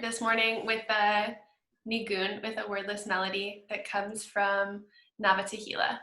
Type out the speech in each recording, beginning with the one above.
this morning with a nigun, with a wordless melody that comes from Nava Tehillah.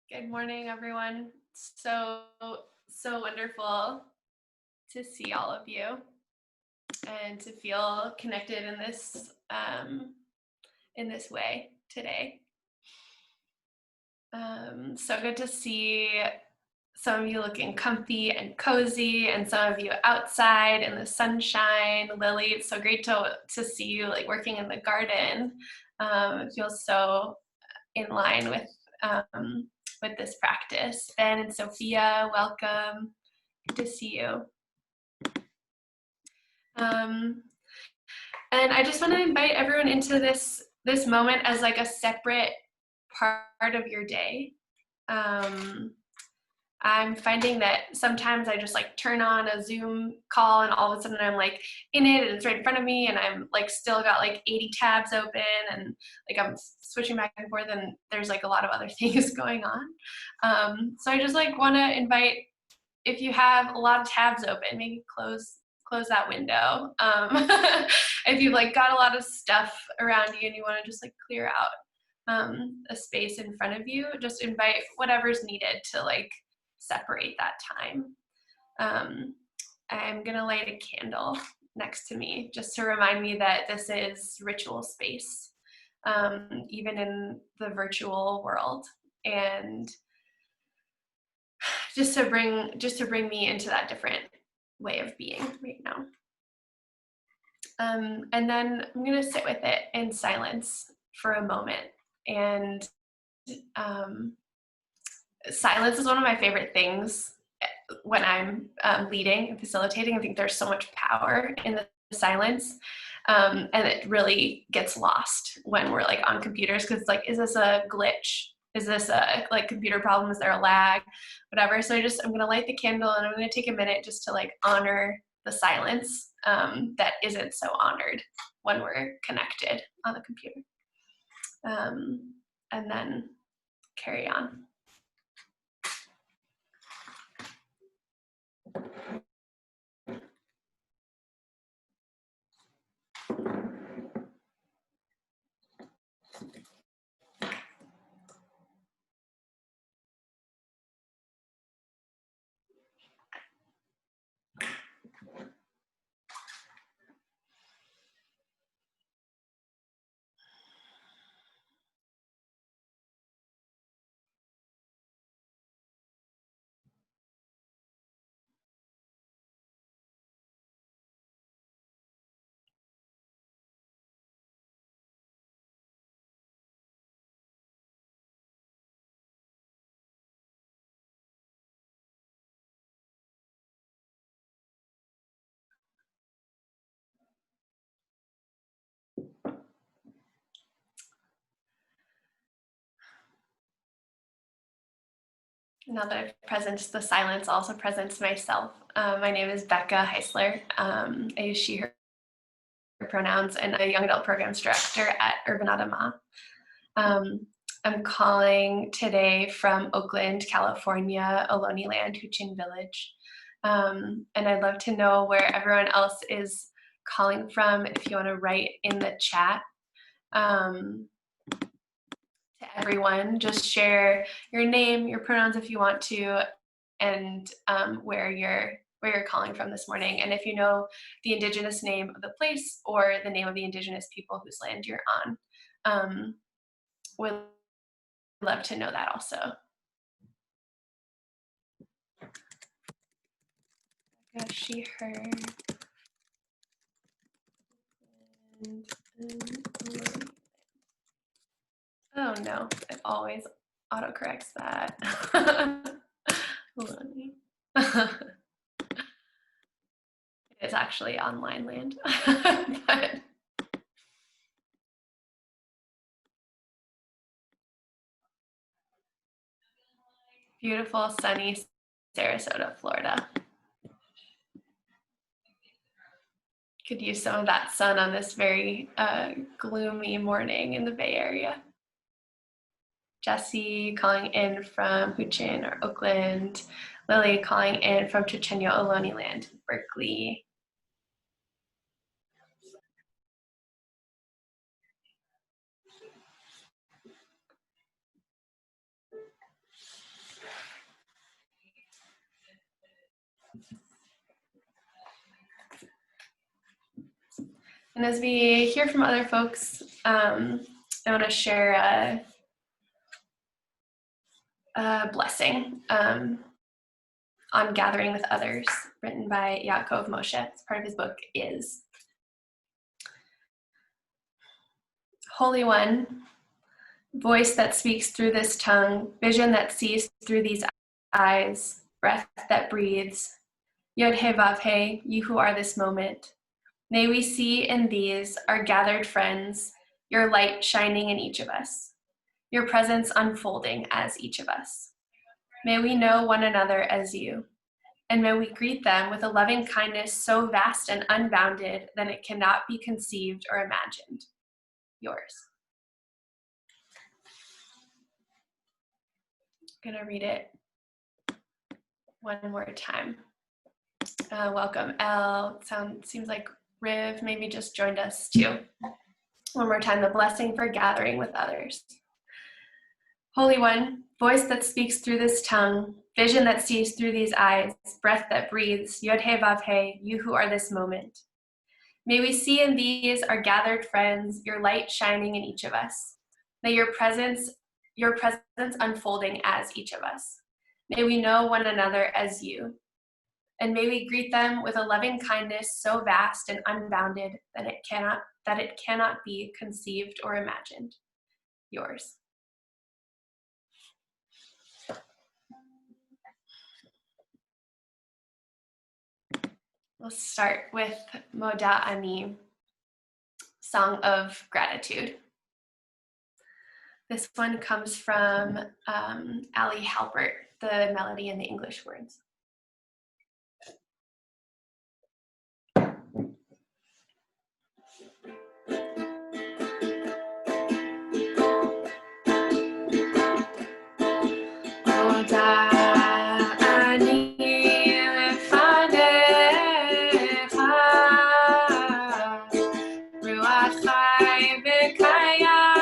Good morning, everyone. So wonderful to see all of you and to feel connected in this way today. So good to see some of you looking comfy and cozy, and some of you outside in the sunshine. Lily, it's so great to see you like working in the garden. It feels so in line with this practice. Ben and Sophia, welcome. Good to see you. And I just want to invite everyone into this moment as like a separate part of your day. I'm finding that sometimes I just like turn on a Zoom call and all of a sudden I'm like in it and it's right in front of me and I'm like still got like 80 tabs open and like I'm switching back and forth and there's like a lot of other things going on. So I just like want to invite, if you have a lot of tabs open, maybe close that window. If you've like got a lot of stuff around you and you want to just like clear out a space in front of you, just invite whatever's needed to like separate that time. I'm gonna light a candle next to me just to remind me that this is ritual space, even in the virtual world, and just to bring me into that different way of being right now. And then I'm gonna sit with it in silence for a moment. And silence is one of my favorite things when I'm leading and facilitating. I think there's so much power in the silence. And it really gets lost when we're like on computers because like, is this a glitch? Is this a like computer problem? Is there a lag? Whatever. So I'm gonna light the candle and I'm gonna take a minute just to like honor the silence that isn't so honored when we're connected on the computer. And then carry on. Now that I've presenced the silence, also presents myself. My name is Becca Heisler. I use she, her pronouns, and a young adult programs director at Avodat Lev. I'm calling today from Oakland, California, Ohlone Land, Huichin Village. And I'd love to know where everyone else is calling from. If you want to write in the chat. To everyone, just share your name, your pronouns if you want to, and where you're calling from this morning. And if you know the indigenous name of the place or the name of the indigenous people whose land you're on, we'd love to know that also. She, her. Oh no, it always autocorrects that. It's actually online land. But beautiful, sunny Sarasota, Florida. Could use some of that sun on this very gloomy morning in the Bay Area. Jessie calling in from Huichin or Oakland. Lily calling in from Chochenyo Ohlone Land, Berkeley. And as we hear from other folks, I want to share a blessing on gathering with others, written by Yaakov Moshe. It's part of his book, Is. Holy One, voice that speaks through this tongue, vision that sees through these eyes, breath that breathes, Yod He Vav He, you who are this moment. May we see in these, our gathered friends, your light shining in each of us, your presence unfolding as each of us. May we know one another as you, and may we greet them with a loving kindness so vast and unbounded that it cannot be conceived or imagined. Yours. I'm going to read it one more time. Welcome, Elle. Seems like Riv maybe just joined us too. One more time, the blessing for gathering with others. Holy One, voice that speaks through this tongue, vision that sees through these eyes, breath that breathes, Yod He Vav He, you who are this moment. May we see in these our gathered friends, your light shining in each of us. May your presence unfolding as each of us. May we know one another as you. And may we greet them with a loving kindness so vast and unbounded that it cannot be conceived or imagined. Yours. We'll start with Moda Ani, Song of Gratitude. This one comes from Ali Halpert, the melody and the English words. Moda Ani lefanecha, Ruach Chai v'kayam.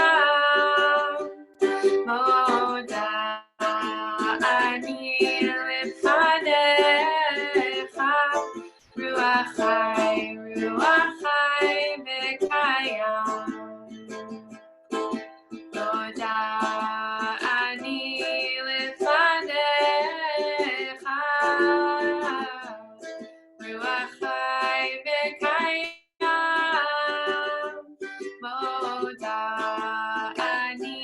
Moda Ani lefanecha, Ruach Chai v'kayam. Moda Ani lefanecha, Ruach Chai v'kayam. Moda Ani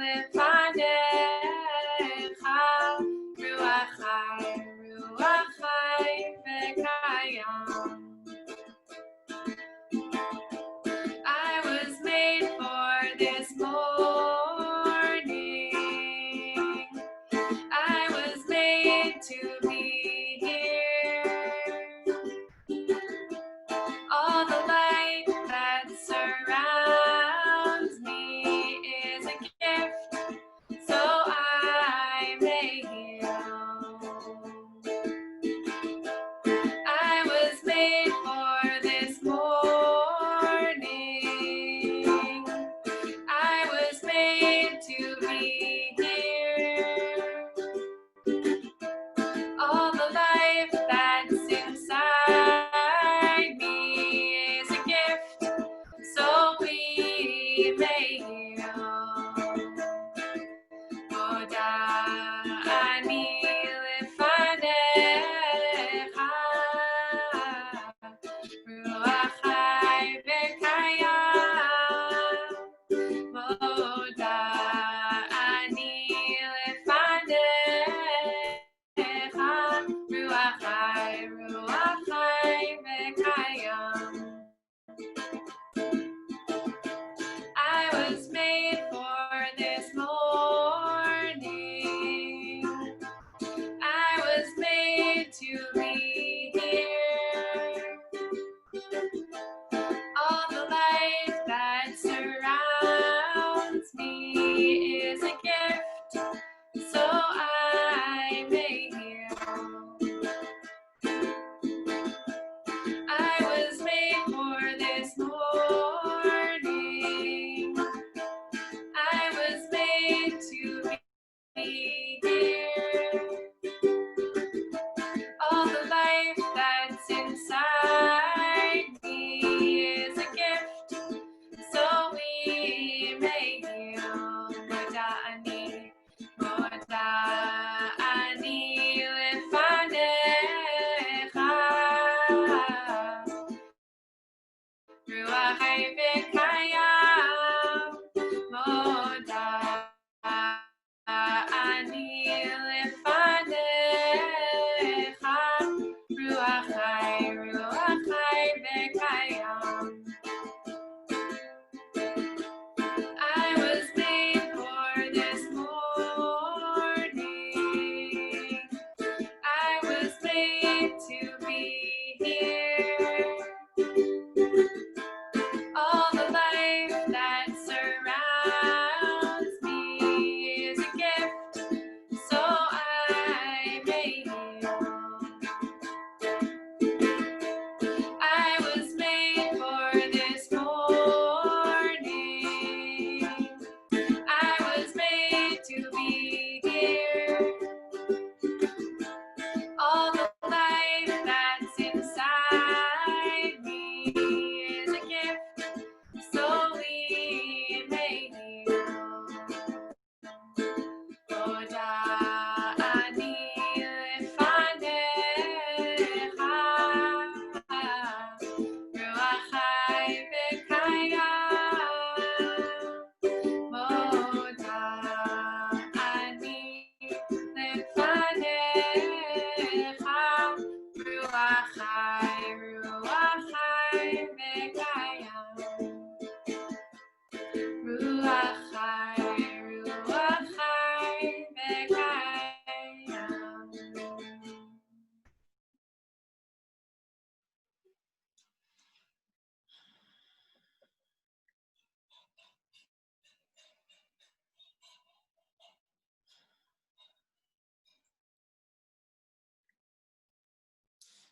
lefanecha, Ruach Chai v'kayam. I was made for this morning. I was made to be here. All the light that surrounds me is a gift, so I may heal. I was made for this morning. I was made to be here. All the life that's inside me is a gift, so we may heal. Moda Ani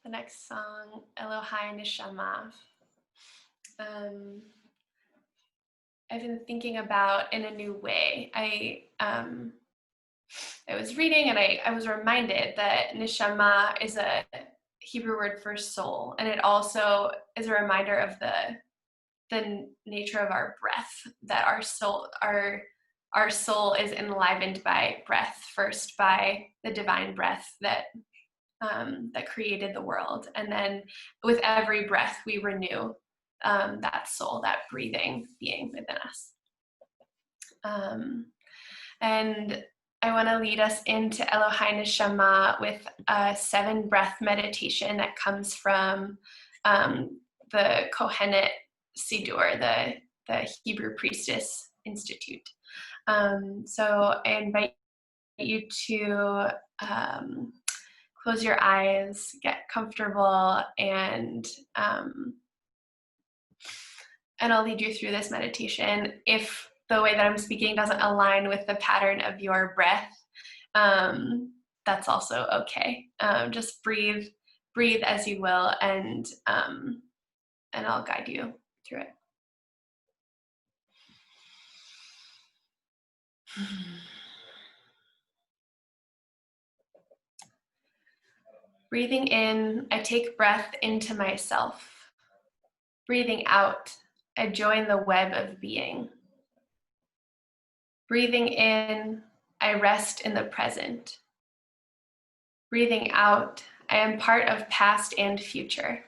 The next song, Elohai Neshama. I've been thinking about in a new way. I was reading and I was reminded that neshama is a Hebrew word for soul, and it also is a reminder of the nature of our breath, that our soul is enlivened by breath, first by the divine breath that created the world, and then with every breath we renew that soul, that breathing being within us. And I want to lead us into Elohai Neshama with a 7 breath meditation that comes from the Kohenet Sidur, the Hebrew Priestess Institute. So I invite you to close your eyes, get comfortable, and I'll lead you through this meditation. If the way that I'm speaking doesn't align with the pattern of your breath, that's also okay. Just breathe as you will, and I'll guide you through it. Breathing in, I take breath into myself. Breathing out, I join the web of being. Breathing in, I rest in the present. Breathing out, I am part of past and future.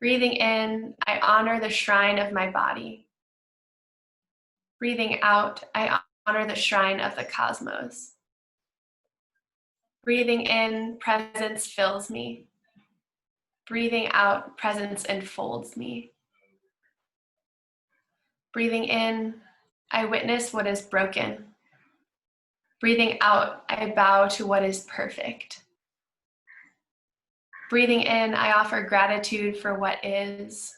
Breathing in, I honor the shrine of my body. Breathing out, I honor the shrine of the cosmos. Breathing in, presence fills me. Breathing out, presence enfolds me. Breathing in, I witness what is broken. Breathing out, I bow to what is perfect. Breathing in, I offer gratitude for what is.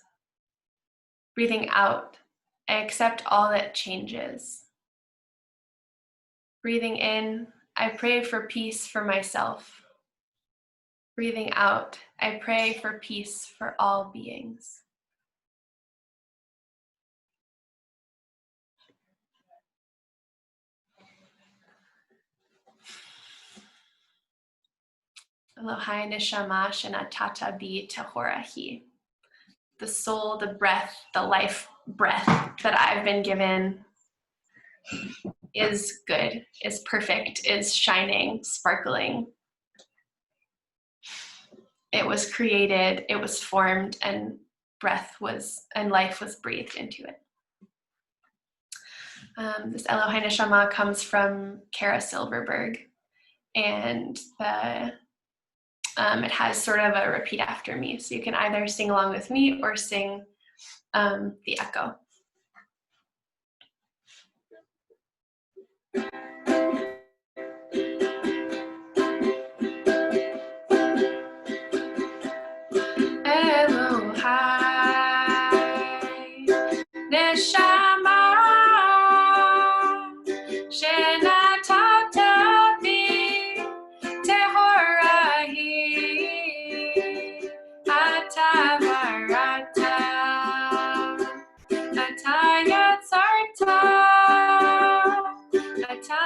Breathing out, I accept all that changes. Breathing in, I pray for peace for myself. Breathing out, I pray for peace for all beings. Elohai neshama shenatata bi tehorahi. The soul, the breath, the life breath that I've been given is good, is perfect, is shining, sparkling. It was created, it was formed, and life was breathed into it. This Elohai Neshama comes from Kara Silverberg, and it has sort of a repeat after me. So you can either sing along with me or sing the echo. Elohai Neshama Shenatata Bi Tehorahi Atavarata Atayatzarta Atayatzarta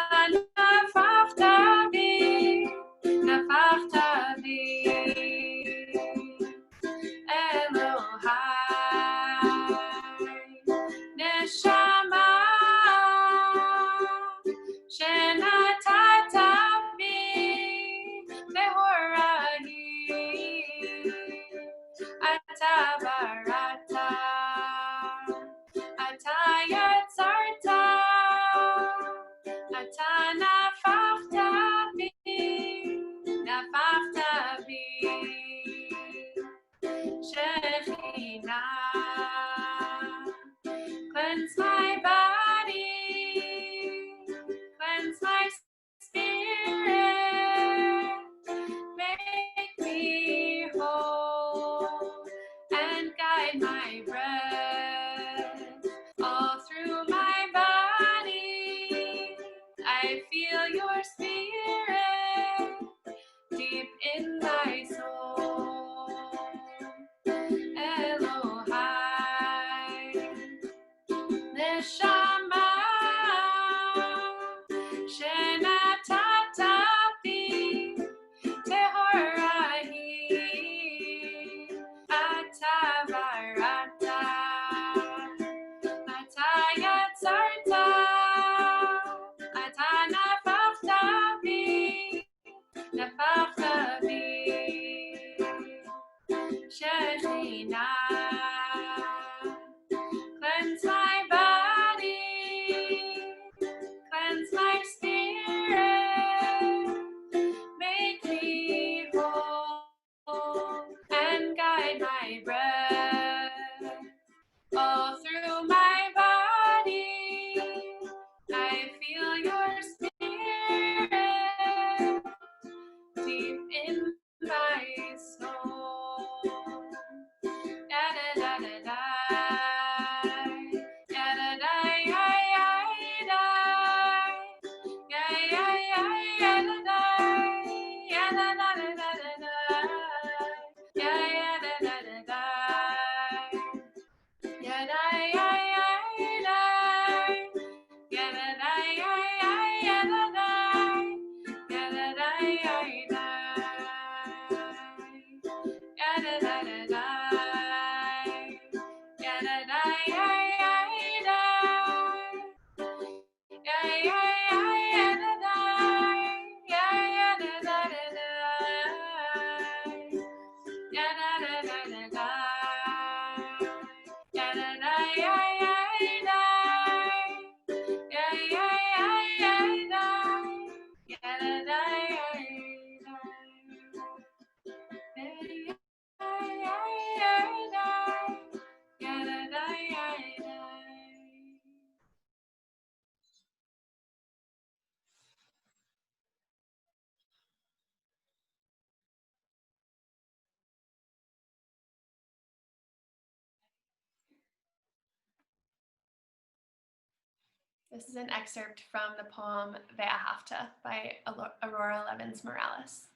This is an excerpt from the poem Ve'ahavta by Aurora Levins-Morales.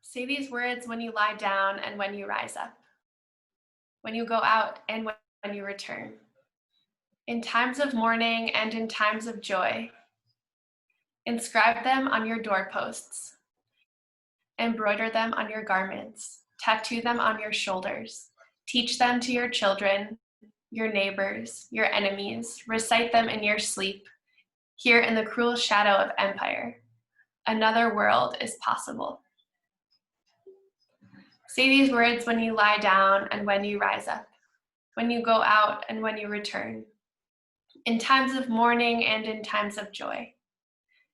Say these words when you lie down and when you rise up, when you go out and when you return, in times of mourning and in times of joy. Inscribe them on your doorposts, embroider them on your garments, tattoo them on your shoulders, teach them to your children, your neighbors, your enemies, recite them in your sleep. Here in the cruel shadow of empire, another world is possible. Say these words when you lie down and when you rise up, when you go out and when you return, in times of mourning and in times of joy.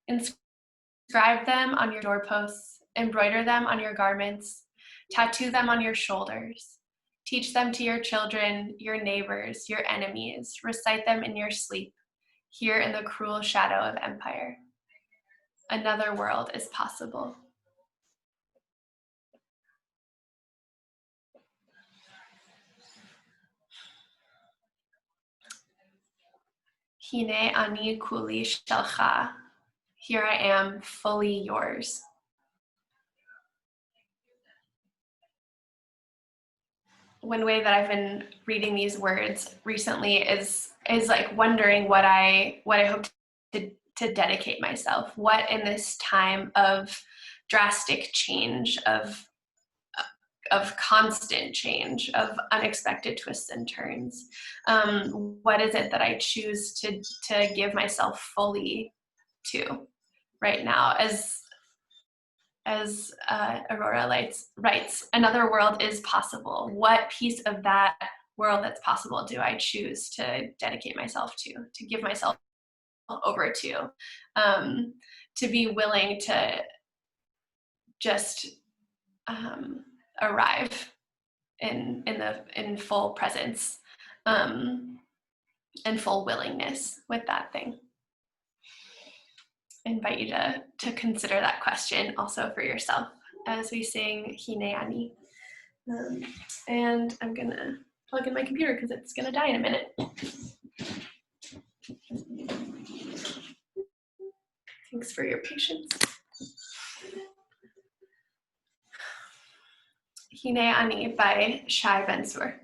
Inscribe them on your doorposts, embroider them on your garments, tattoo them on your shoulders. Teach them to your children, your neighbors, your enemies. Recite them in your sleep, here in the cruel shadow of empire. Another world is possible. Hine ani kuli shelcha. Here I am, fully yours. One way that I've been reading these words recently is like wondering what I hope to dedicate myself. What in this time of drastic change, of constant change, of unexpected twists and turns, what is it that I choose to give myself fully to right now? As Aurora writes, another world is possible. What piece of that world that's possible do I choose to dedicate myself to give myself over to be willing to just arrive in full presence and full willingness with that thing? I invite you to consider that question also for yourself as we sing Hine Ani. And I'm gonna plug in my computer because it's gonna die in a minute. Thanks for your patience. Hine Ani by Shai Ben-Sur.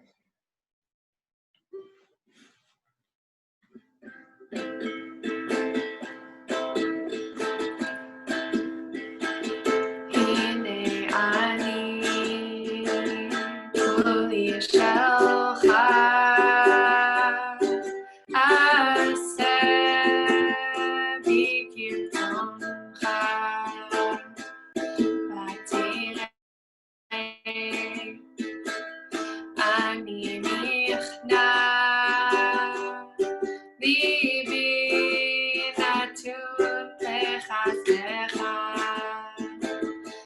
Hine Ani kuli shelcha aseh bikirtoncha v'tirei ani nichna libi natu lechasecha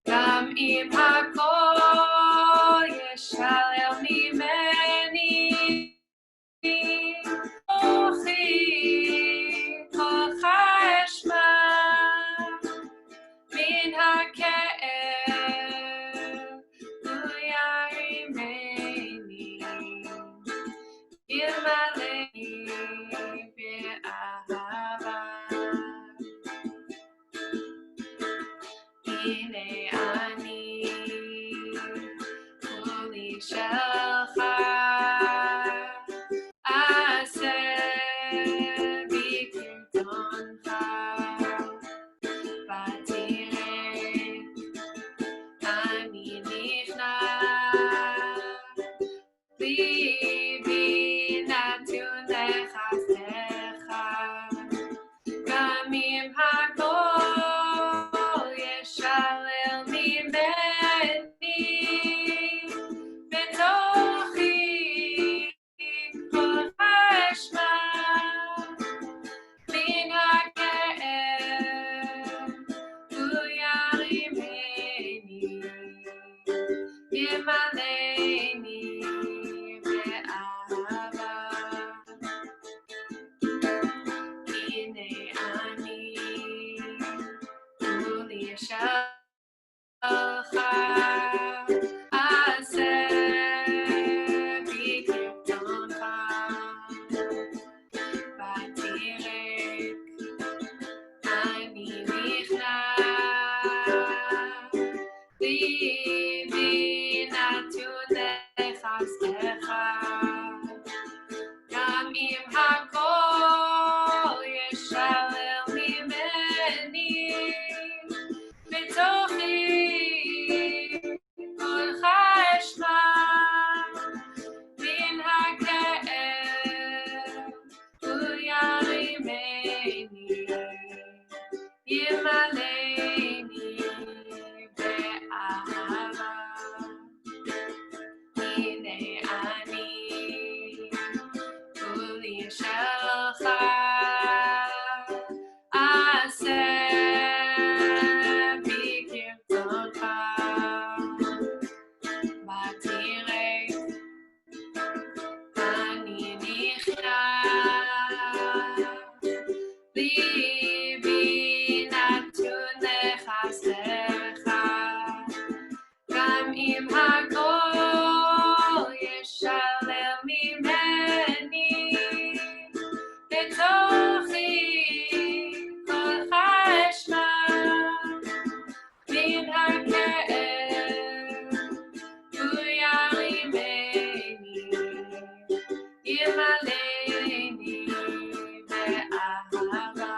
גם אם הכל ישלל ממני, כוחי כוח אשמע מן הכאב לו ירימני, ימלאני באהבה. im hakol yeshalel mimeni betochi kol hashma min ha'ke'ev hu yarimeni yimaleni be'ahava hine ani uli shalcha aseh b'kirtoncha v'tirek ani nichnas libi natunecha sdecha גם אם הכל ישלל ממני בתוכי קולך אשמע מן הכאב הוא ירימני ימלאני באהבה הנה אני uli shalcha aseh b'kirtoncha v'tirek ani nichnas libi natun לחסדך גם אם הכל ישלל ממני בתוכי קולך אשמע מן הכאב הוא ירימני ימלאני באהבה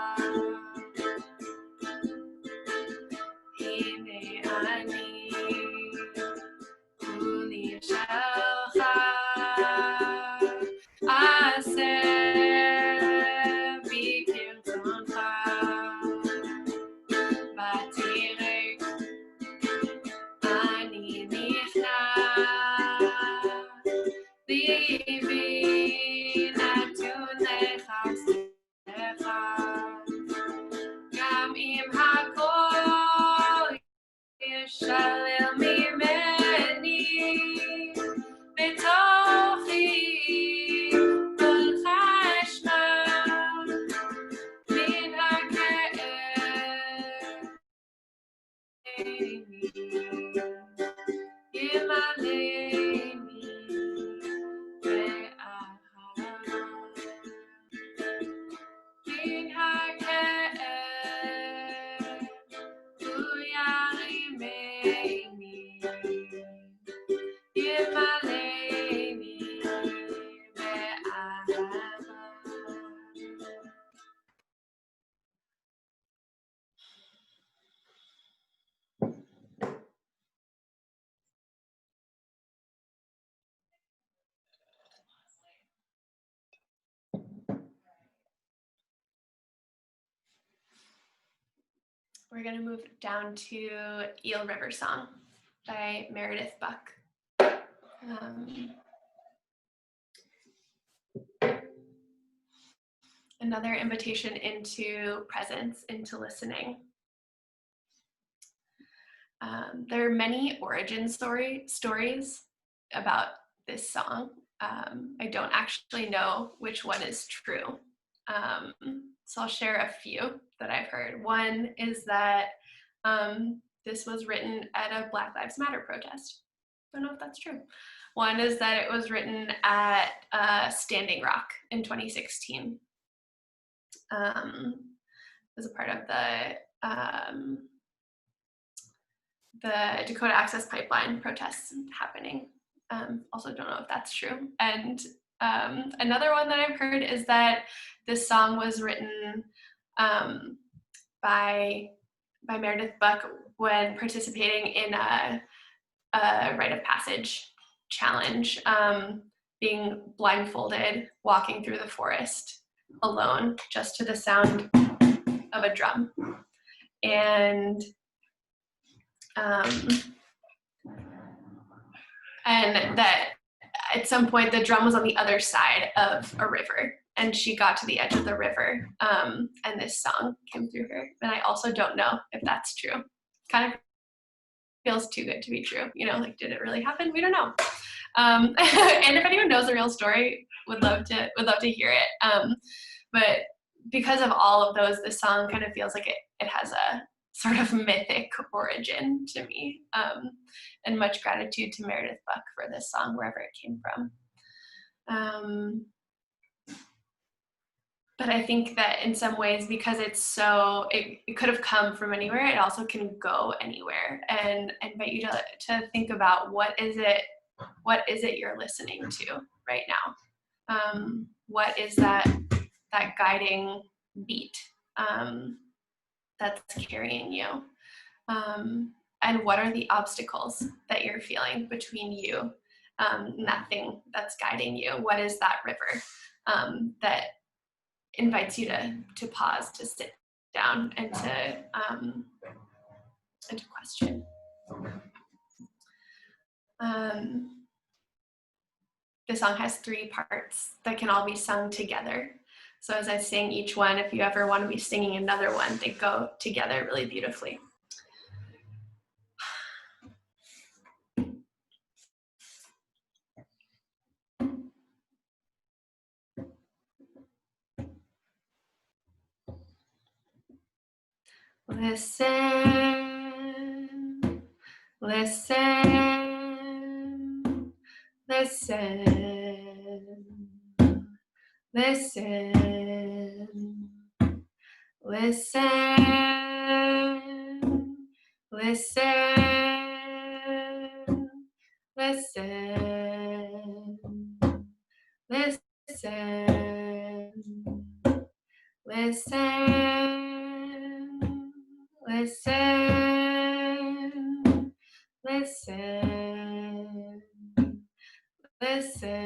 הנה אני כולי שלך עשה בי כרצונך ותראה אני נכנע ליבי נתון לחסדך גם אם הכל ישלל ממני בתוכי קולך אשמע מן הכאב ימלאני באהבה מן הכאב הוא ירימני ימלאני באהבה. We're going to move down to Eel River Song by Meredith Buck. Another invitation into presence, into listening. There are many origin stories about this song. I don't actually know which one is true. So I'll share a few that I've heard. One is that this was written at a Black Lives Matter protest. I don't know if that's true. One is that it was written at Standing Rock in 2016. It was a part of the Dakota Access Pipeline protests happening. Also don't know if that's true. And another one that I've heard is that this song was written by Meredith Buck when participating in a rite of passage challenge, being blindfolded, walking through the forest alone, just to the sound of of a drum. And that at some point the drum was on the other side of a river, and she got to the edge of the river, and this song came through her. And I also don't know if that's true. Kind of feels too good to be true, you know, like, did it really happen? We don't know. And if anyone knows the real story, would love to hear it. But because of all of those, this song kind of feels like it has a sort of mythic origin to me. And much gratitude to Meredith Buck for this song, wherever it came from. But I think that in some ways, because it's so, it could have come from anywhere, it also can go anywhere. And I invite you to think about what is it you're listening to right now? What is that guiding beat that's carrying you? And what are the obstacles that you're feeling between you and that thing that's guiding you? What is that river that invites you to pause, to sit down, and to question? The song has 3 parts that can all be sung together. So as I sing each one, if you ever want to be singing another one, they go together really beautifully. Listen, listen, listen, listen, listen, listen, listen, listen, listen, listen, listen, listen,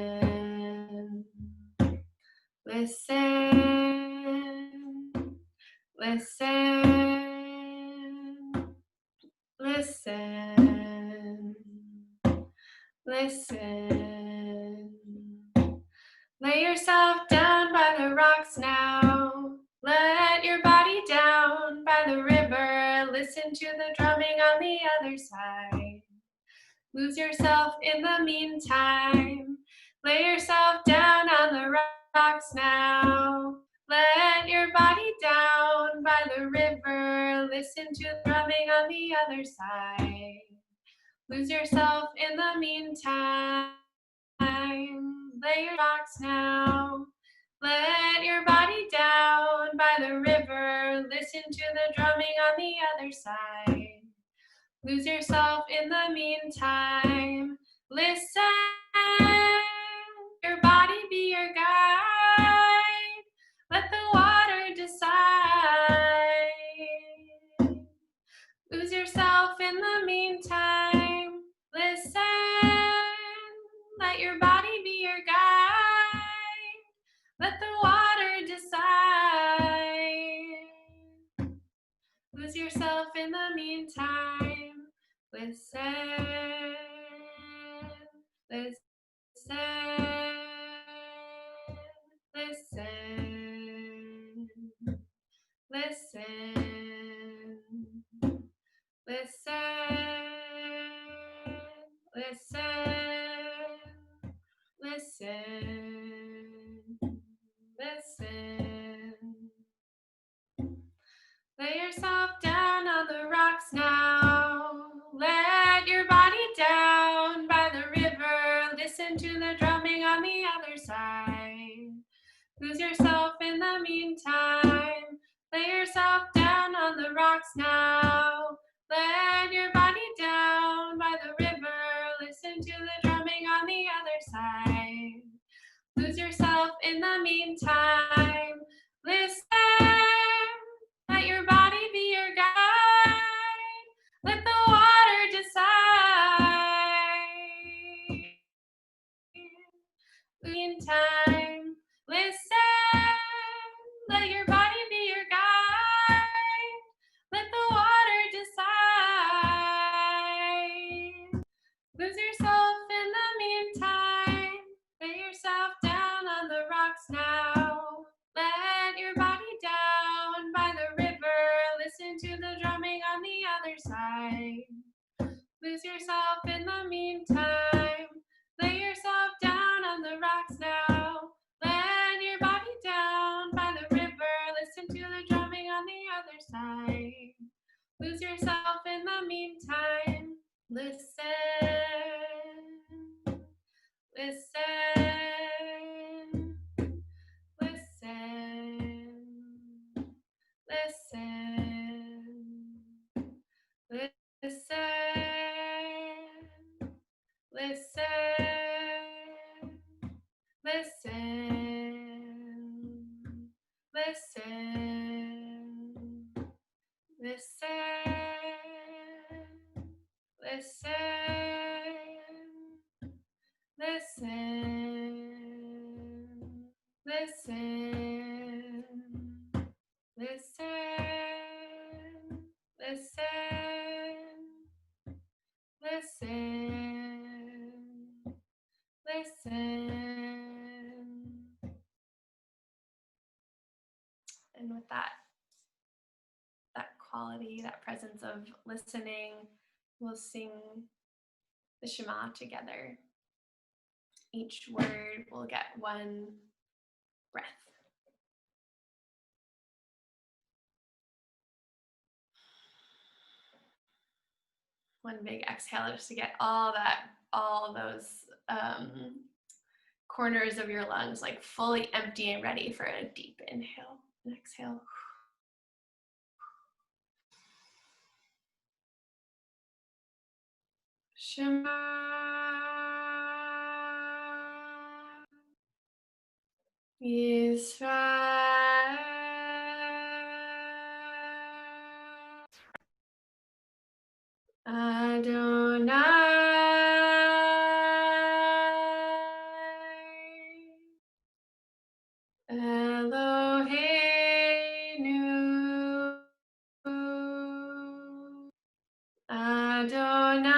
listen, listen, listen, listen. Lay yourself down by the rocks now. Let your body down by the river. Listen to the drumming on the other side. Lose yourself in the meantime. Lay yourself down on the rocks now. Let your body down by the river. Listen to the drumming on the other side. Lose yourself in the meantime. Lay your rocks now. Let your body down by the river. Listen to the drumming on the other side. Lose yourself in the meantime. Listen, your body be your guide. Let the water decide. Lose yourself in the meantime. Listen, let your body be your guide. Let the water decide. Lose yourself in the meantime. Listen, listen, listen, listen, listen, listen, listen, listen. Lay yourself down on the rocks now. Let your body down by the river. Listen to the drumming on the other side. Lose yourself in the meantime. Lay yourself down on the rocks now. Let your body down by the river. Listen to the drumming on the other side. Lose yourself in the meantime. Listen. Let your body be your guide. Let the water decide. Meantime, listen. Let your body be your guide. Lose yourself in the meantime. Lay yourself down on the rocks now. Land your body down by the river. Listen to the drumming on the other side. Lose yourself in the meantime. Listen. Listen. Listen. Listen. Listen. Listen. Listen. Listen. Listen. Listen. Listen. Listen. Listen. Listen. Listen. Listen. And with that quality, that presence of listening, we'll sing the Shema together. Each word will get one breath. One big exhale just to get all those corners of your lungs like fully empty and ready for a deep inhale and exhale. Shema Yisrael Adonai Eloheinu Adonai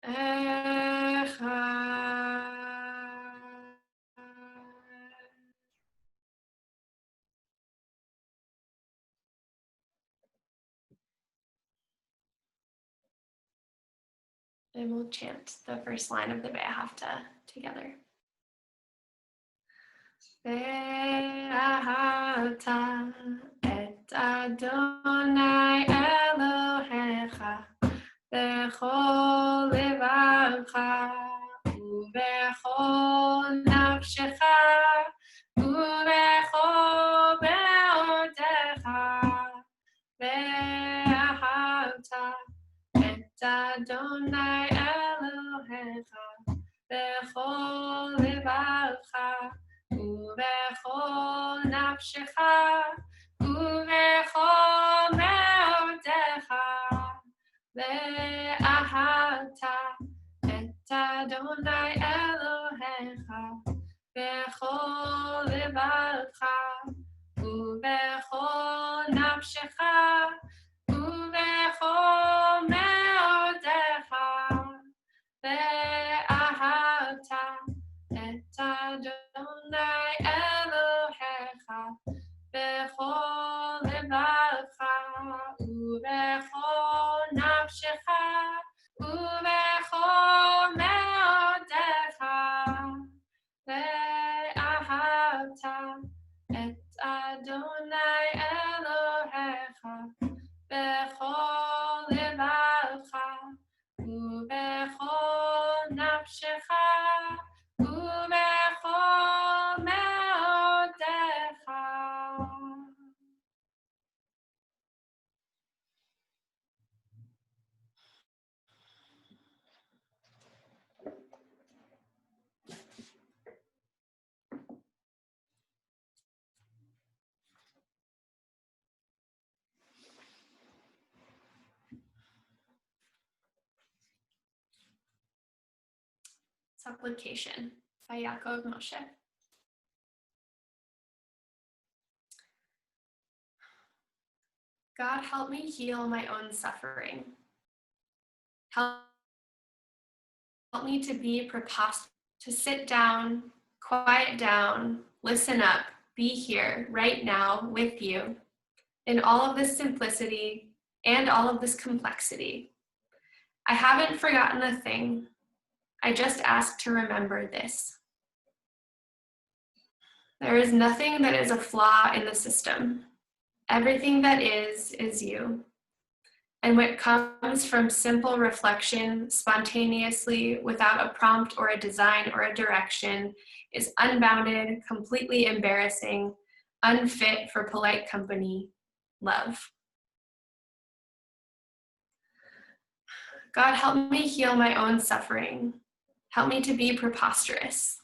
Echad. And we'll chant the first line of the Be'ahavta together. Ve'ahavta et Adonai Elohecha bechol levavcha ubechol nafshecha ubechol me'odecha ve'ahavta et Adonai Elohecha bechol levavcha ubechol nafshecha ubechol me'odecha ve'ahavta et Adonai Elohecha bechol levavcha ubechol nafshecha ubechol me'odecha ve'ahavta et Adonai Elohecha bechol levavcha ubechol nafshecha ubechol me'odecha ve'ahavta et Adonai Elohecha bechol levavcha ubechol nafshecha ubechol me'odecha. Supplication by Yaakov Moshe. God, help me heal my own suffering. Help me to be preposterous, to sit down, quiet down, listen up, be here right now with you in all of this simplicity and all of this complexity. I haven't forgotten a thing. I just ask to remember this. There is nothing that is a flaw in the system. Everything that is you. And what comes from simple reflection, spontaneously, without a prompt or a design or a direction, is unbounded, completely embarrassing, unfit for polite company, love. God, help me heal my own suffering. Help me to be preposterous,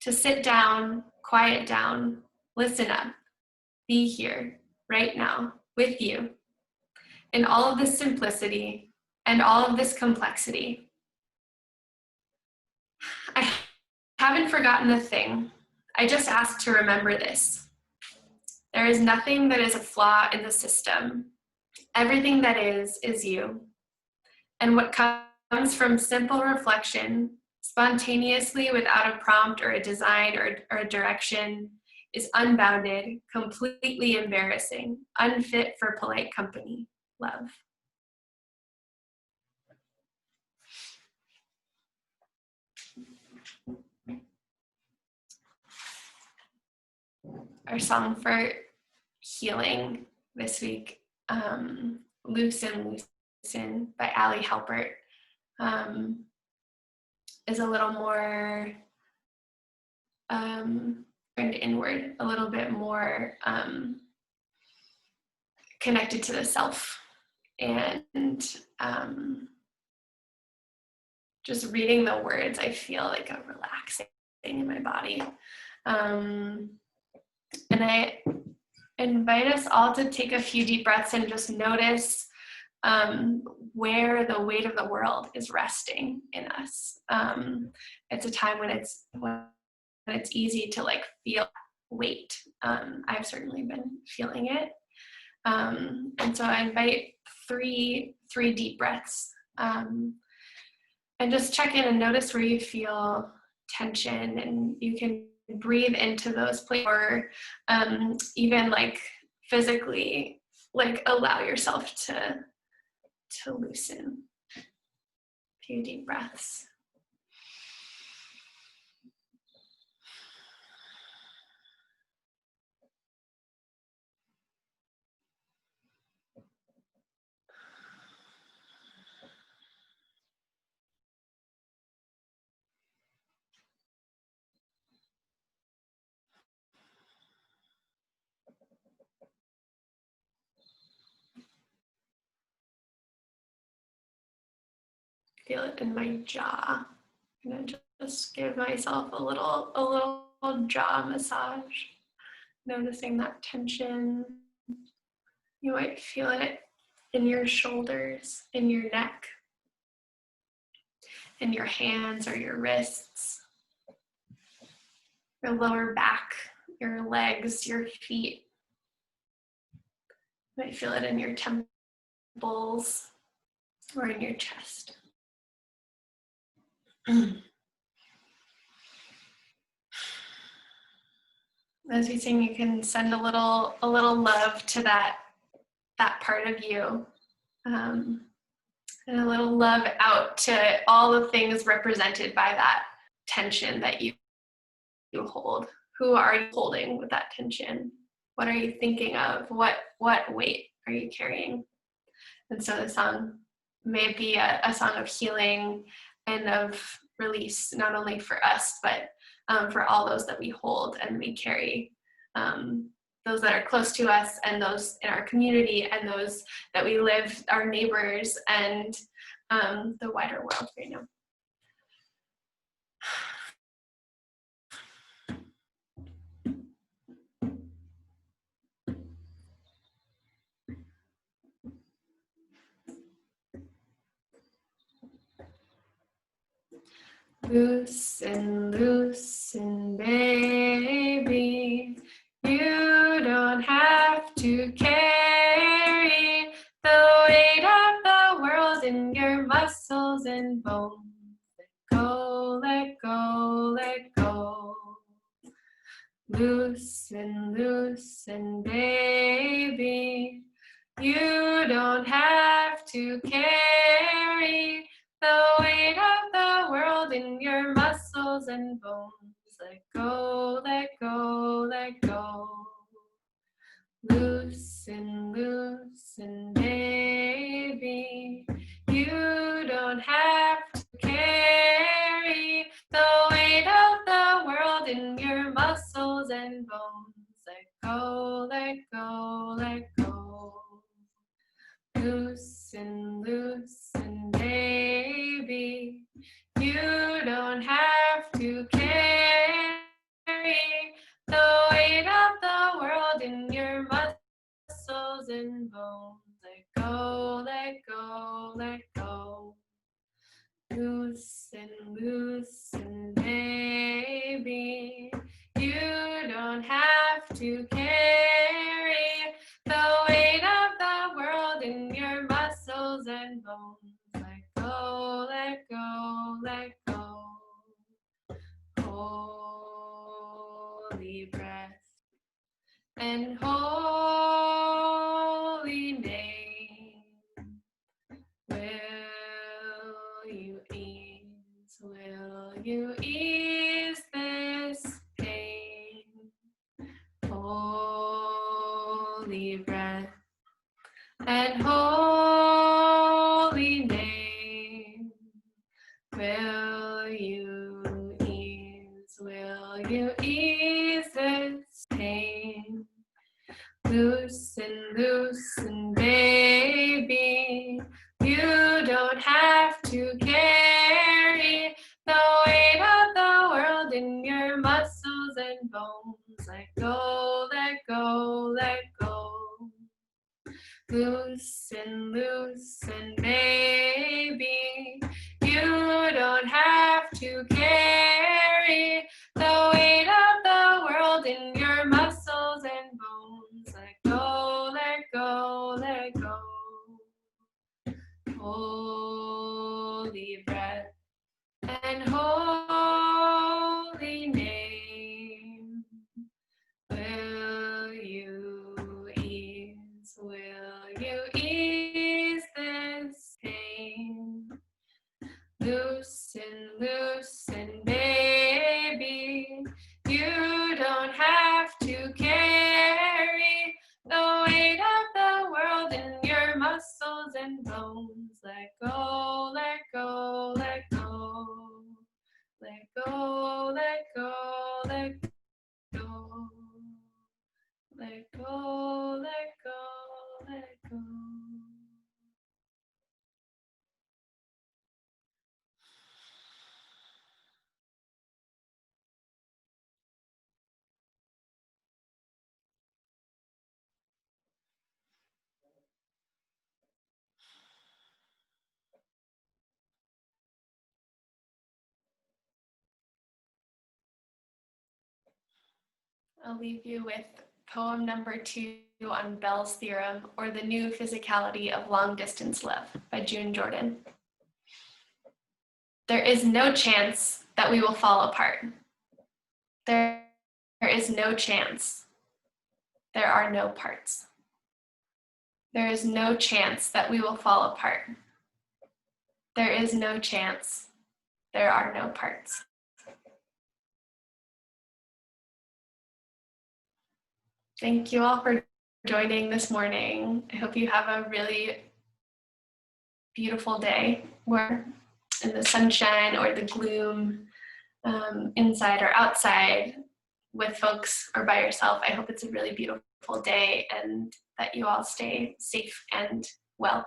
to sit down, quiet down, listen up, be here, right now, with you, in all of this simplicity and all of this complexity. I haven't forgotten a thing. I just ask to remember this. There is nothing that is a flaw in the system. Everything that is you. And what comes from simple reflection, spontaneously without a prompt or a design or a direction, is unbounded, completely embarrassing, unfit for polite company, love. Our song for healing this week, Loosen, Loosen by Ali Halpert, is a little more turned inward, a little bit more connected to the self. And just reading the words, I feel like a relaxing in my body. And I invite us all to take a few deep breaths and just notice where the weight of the world is resting in us. It's a time when it's easy to like feel weight. I've certainly been feeling it. And so I invite three deep breaths, and just check in and notice where you feel tension, and you can breathe into those places, or even like physically, like allow yourself to loosen. A few deep breaths. Feel it in my jaw. I'm gonna just give myself a little jaw massage, noticing that tension. You might feel it in your shoulders, in your neck, in your hands or your wrists, your lower back, your legs, your feet. You might feel it in your temples or in your chest. As we sing, you can send a little love to that part of you, and a little love out to all the things represented by that tension that you hold. Who are you holding with that tension? What are you thinking of? What weight are you carrying? And so the song may be a song of healing and of release, not only for us, but for all those that we hold and we carry, those that are close to us and those in our community and those that we live, our neighbors, and the wider world right now. Loosen, loosen, baby. You don't have to carry the weight of the world in your muscles and bones. Let go, let go, let go. Loosen, loosen, baby. You don't have to carry the weight of the world in your muscles and bones. Let go, let go, let go. Loosen, loosen, baby. You don't have to carry the weight of the world in your muscles and bones. Let go, let go, let go. Loosen, loosen, baby. You don't have to carry the weight of the world in your muscles and bones. Let go, let go, let go. Loosen, loosen, baby. You don't have to carry the weight of the world in your muscles and bones. Let go, let go, let go. Holy breath and holy name. Will you ease this pain? Holy breath and holy name. Will you ease this pain? Loosen, loosen, baby. You don't have to carry the weight of the world in your muscles and bones. Let go, let go, let go. Loosen, loosen, baby. You don't have to carry the weight of the world in your muscles and bones. Let go, let go, let go. Holy breath and holy name. Will you ease this pain? Loosen, loosen, baby. You don't have to carry the weight of the world in your muscles and bones. Let go, let go, let go. Let go, let go, let go. Let go, let go, let go. I'll leave you with poem number 2 on Bell's Theorem, or The New Physicality of Long Distance Love by June Jordan. There is no chance that we will fall apart. There is no chance. There are no parts. There is no chance that we will fall apart. There is no chance. There are no parts. Thank you all for joining this morning. I hope you have a really beautiful day, where in the sunshine or the gloom, inside or outside, with folks or by yourself. I hope it's a really beautiful day and that you all stay safe and well.